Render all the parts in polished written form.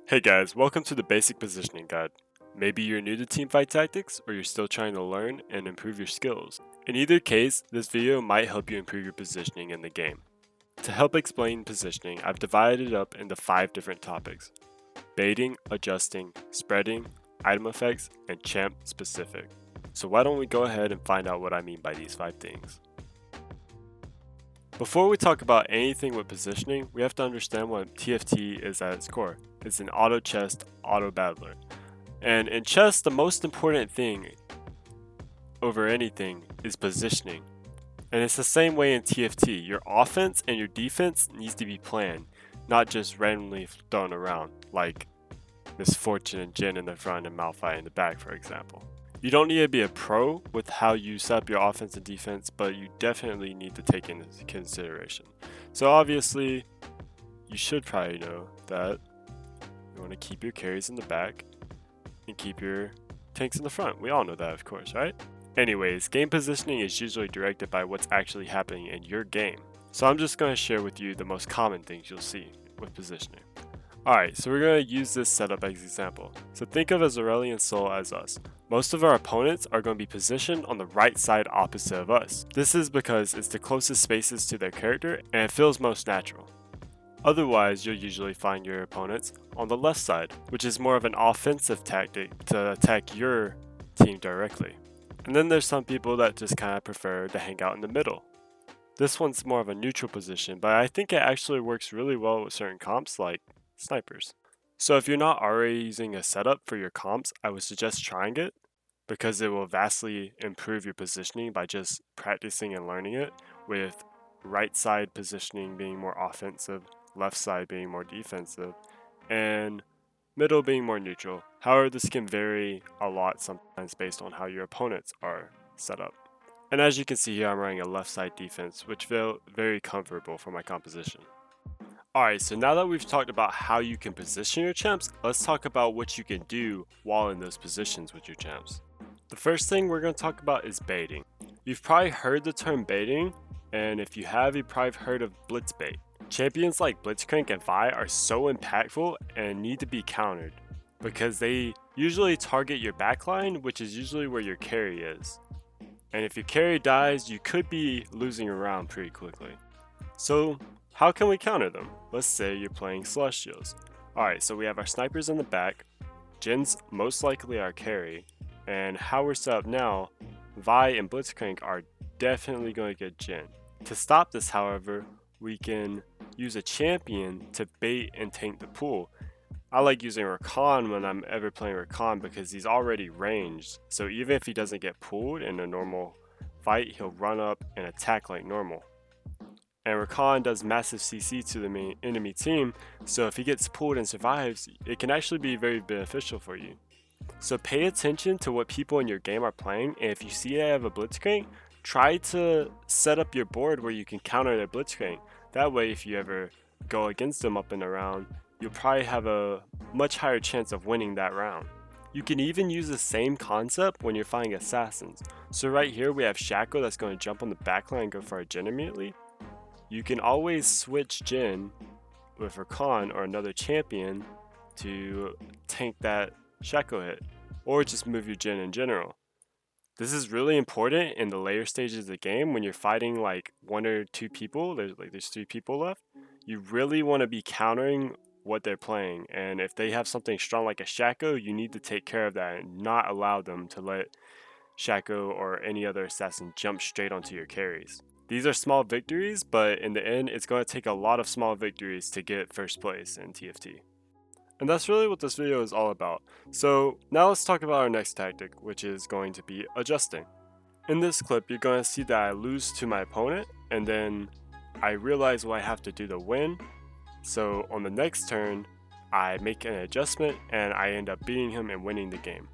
Hey guys, welcome to the Basic Positioning Guide. Maybe you're new to Teamfight Tactics or you're still trying to learn and improve your skills. In either case, this video might help you improve your positioning in the game. To help explain positioning, I've divided it up into 5 different topics: baiting, adjusting, spreading, item effects, and champ specific. So why don't we go ahead and find out what I mean by these 5 things. Before we talk about anything with positioning, we have to understand what TFT is at its core. It's an auto chest, auto battler. And in chess, the most important thing over anything is positioning. And it's the same way in TFT. Your offense and your defense needs to be planned, not just randomly thrown around, like Misfortune and Jin in the front and Malphite in the back, for example. You don't need to be a pro with how you set up your offense and defense, but you definitely need to take into consideration. So obviously, you should probably know that you want to keep your carries in the back and keep your tanks in the front. We all know that, of course, right? Anyways, game positioning is usually directed by what's actually happening in your game. So I'm just going to share with you the most common things you'll see with positioning. Alright, so we're going to use this setup as an example. So think of Aurelian Soul as us. Most of our opponents are going to be positioned on the right side opposite of us. This is because it's the closest spaces to their character and it feels most natural. Otherwise, you'll usually find your opponents on the left side, which is more of an offensive tactic to attack your team directly. And then there's some people that just kind of prefer to hang out in the middle. This one's more of a neutral position, but I think it actually works really well with certain comps like snipers. So if you're not already using a setup for your comps, I would suggest trying it because it will vastly improve your positioning by just practicing and learning it, with right side positioning being more offensive, left side being more defensive, and middle being more neutral. However, this can vary a lot sometimes based on how your opponents are set up. And as you can see here, I'm running a left side defense, which felt very comfortable for my composition. Alright, so now that we've talked about how you can position your champs, let's talk about what you can do while in those positions with your champs. The first thing we're going to talk about is baiting. You've probably heard the term baiting, and if you have, you've probably heard of blitz bait. Champions like Blitzcrank and Vi are so impactful and need to be countered because they usually target your backline, which is usually where your carry is. And if your carry dies, you could be losing a round pretty quickly. So how can we counter them? Let's say you're playing Celestials. Alright, so we have our snipers in the back, Jin's most likely our carry, and how we're set up now, Vi and Blitzcrank are definitely going to get Jin. To stop this, however, we can use a champion to bait and tank the pool. I like using Rakan when I'm ever playing Rakan because he's already ranged, so even if he doesn't get pulled in a normal fight, he'll run up and attack like normal. And Rakan does massive CC to the enemy team, so if he gets pulled and survives, it can actually be very beneficial for you. So pay attention to what people in your game are playing, and if you see they have a Blitzcrank, try to set up your board where you can counter their Blitzcrank. That way, if you ever go against them up in a round, you'll probably have a much higher chance of winning that round. You can even use the same concept when you're fighting assassins. So right here we have Shaco that's going to jump on the backline and go for a Jin immediately. You can always switch Jin with Rakan or another champion to tank that Shaco hit, or just move your Jin in general. This is really important in the later stages of the game when you're fighting like 1 or 2 people, there's 3 people left. You really want to be countering what they're playing, and if they have something strong like a Shaco, you need to take care of that and not allow them to let Shaco or any other assassin jump straight onto your carries. These are small victories, but in the end, it's going to take a lot of small victories to get first place in TFT. And that's really what this video is all about. So now let's talk about our next tactic, which is going to be adjusting. In this clip, you're going to see that I lose to my opponent, and then I realize what I have to do to win. So on the next turn, I make an adjustment, and I end up beating him and winning the game.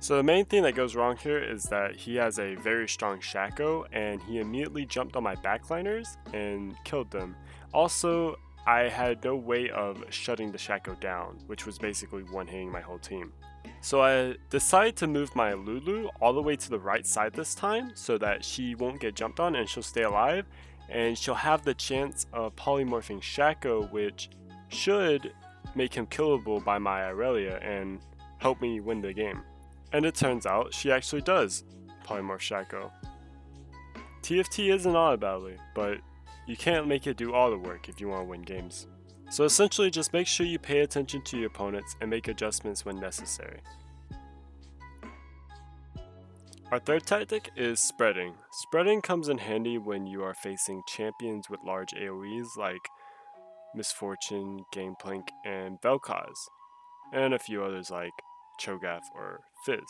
So the main thing that goes wrong here is that he has a very strong Shaco, and he immediately jumped on my backliners and killed them. Also, I had no way of shutting the Shaco down, which was basically one-hitting my whole team. So I decided to move my Lulu all the way to the right side this time so that she won't get jumped on and she'll stay alive, and she'll have the chance of polymorphing Shaco, which should make him killable by my Irelia and help me win the game. And it turns out she actually does polymorph Shaco. TFT is an auto battler, but you can't make it do all the work if you want to win games. So essentially just make sure you pay attention to your opponents and make adjustments when necessary. Our third tactic is spreading. Spreading comes in handy when you are facing champions with large AoEs like Misfortune, Gangplank, and Vel'Koz, and a few others like Cho'Gath or Fizz.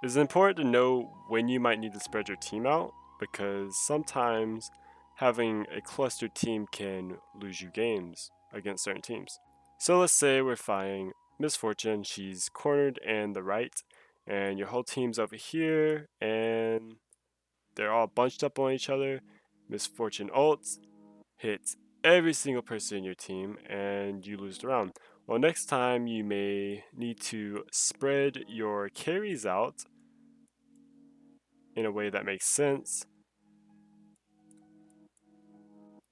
It's important to know when you might need to spread your team out, because sometimes having a clustered team can lose you games against certain teams. So let's say we're fighting Misfortune, she's cornered in the right, and your whole team's over here, and they're all bunched up on each other. Misfortune ults, hits every single person in your team, and you lose the round. Well, next time you may need to spread your carries out in a way that makes sense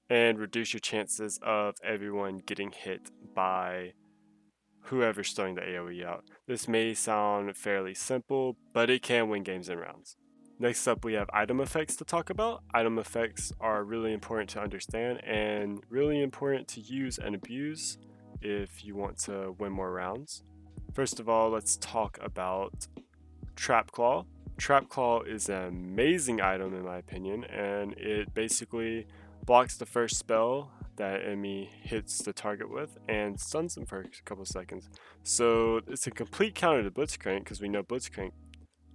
and reduce your chances of everyone getting hit by whoever's throwing the AoE out. This may sound fairly simple, but it can win games and rounds. Next up, we have item effects to talk about. Item effects are really important to understand and really important to use and abuse if you want to win more rounds. First of all, let's talk about Trap Claw. Trap Claw is an amazing item in my opinion, and it basically blocks the first spell that enemy hits the target with and stuns them for a couple seconds. So it's a complete counter to Blitzcrank, because we know Blitzcrank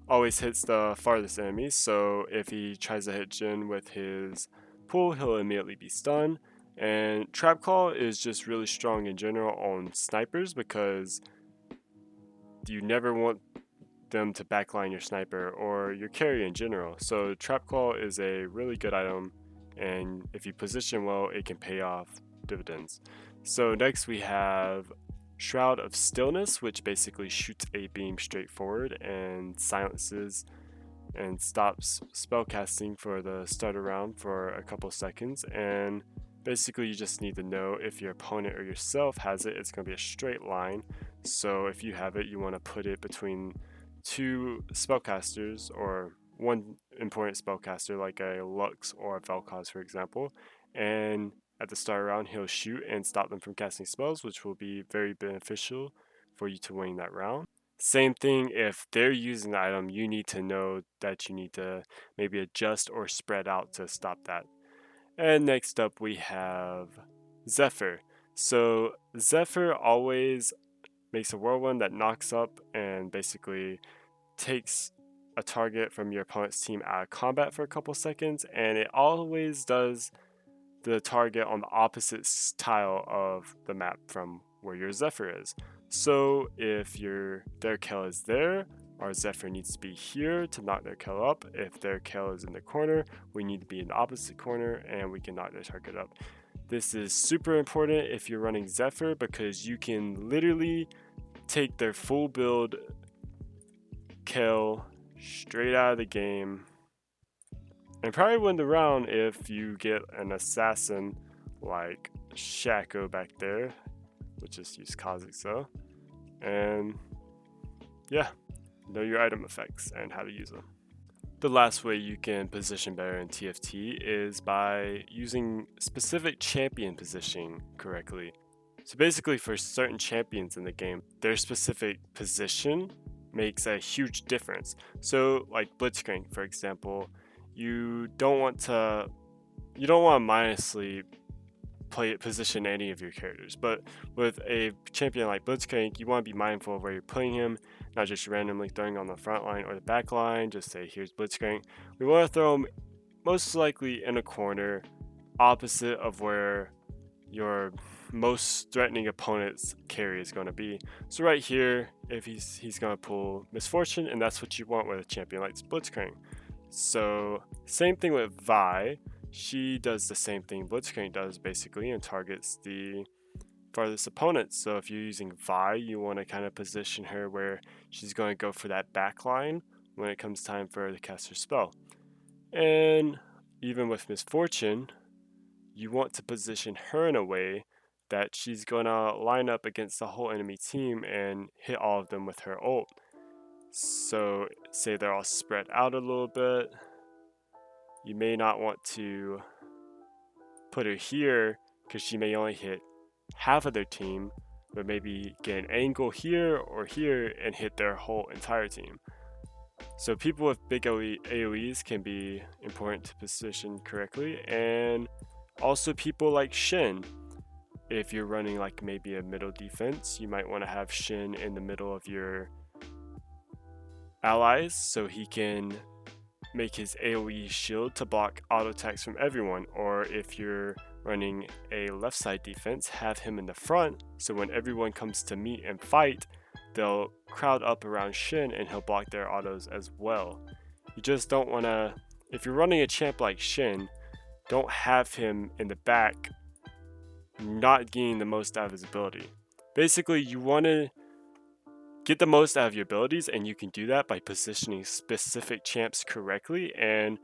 always hits the farthest enemy, so if he tries to hit Jin with his pull, he'll immediately be stunned. And Trap Claw is just really strong in general on snipers, because you never want them to backline your sniper or your carry in general. So Trap Claw is a really good item, and if you position well, it can pay off dividends. So next we have Shroud of Stillness, which basically shoots a beam straight forward and silences and stops spellcasting for the starter round for a couple seconds. And basically you just need to know if your opponent or yourself has it, it's going to be a straight line. So if you have it, you want to put it between two spellcasters or one important spellcaster like a Lux or a Vel'Koz, for example, and at the start round he'll shoot and stop them from casting spells, which will be very beneficial for you to win that round. Same thing, if they're using the item, you need to know that you need to maybe adjust or spread out to stop that. And next up we have Zephyr. So Zephyr always makes a whirlwind that knocks up and basically takes a target from your opponent's team out of combat for a couple seconds, and it always does the target on the opposite tile of the map from where your Zephyr is. So if their kill is there, our Zephyr needs to be here to knock their kill up. If their kill is in the corner, we need to be in the opposite corner and we can knock their target up. This is super important if you're running Zephyr, because you can literally take their full build kill straight out of the game and probably win the round if you get an assassin like Shaco back there. We'll just use Kha'Zix though. And yeah, know your item effects and how to use them. The last way you can position better in TFT is by using specific champion positioning correctly. So basically for certain champions in the game, their specific position makes a huge difference. So like Blitzcrank, for example, you don't want to mindlessly position any of your characters, but with a champion like Blitzcrank, you want to be mindful of where you're putting him, not just randomly throwing on the front line or the back line. Just say, here's Blitzcrank. We want to throw him most likely in a corner opposite of where your most threatening opponent's carry is going to be. So right here, if he's going to pull Misfortune, and that's what you want with a champion like Blitzcrank. So same thing with Vi. She does the same thing Blitzcrank does basically, and targets the farthest opponent. So if you're using Vi, you want to kind of position her where she's going to go for that back line when it comes time for her to cast her spell. And even with Misfortune, you want to position her in a way that she's gonna line up against the whole enemy team and hit all of them with her ult. So say they're all spread out a little bit, you may not want to put her here because she may only hit half of their team, but maybe get an angle here or here and hit their whole entire team. So people with big AoEs can be important to position correctly, and also people like Shin. If you're running like maybe a middle defense, you might want to have Shin in the middle of your allies so he can make his AoE shield to block auto attacks from everyone. Or if you're running a left side defense, have him in the front so when everyone comes to meet and fight, they'll crowd up around Shin and he'll block their autos as well. You just don't want to, if you're running a champ like Shin, don't have him in the back not getting the most out of his ability. Basically, you want to get the most out of your abilities, and you can do that by positioning specific champs correctly. And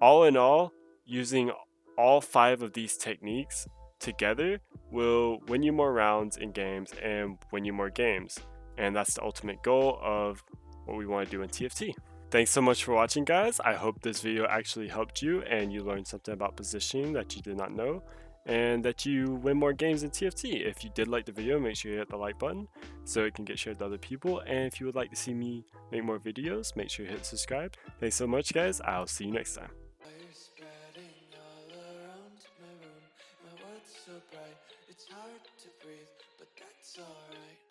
all in all, using all 5 of these techniques together will win you more rounds in games and win you more games. And that's the ultimate goal of what we want to do in TFT. Thanks so much for watching, guys. I hope this video actually helped you and you learned something about positioning that you did not know, and that you win more games in TFT. If you did like the video, make sure you hit the like button so it can get shared to other people. And if you would like to see me make more videos, make sure you hit subscribe. Thanks so much, guys. I'll see you next time. It's hard to breathe, but that's alright.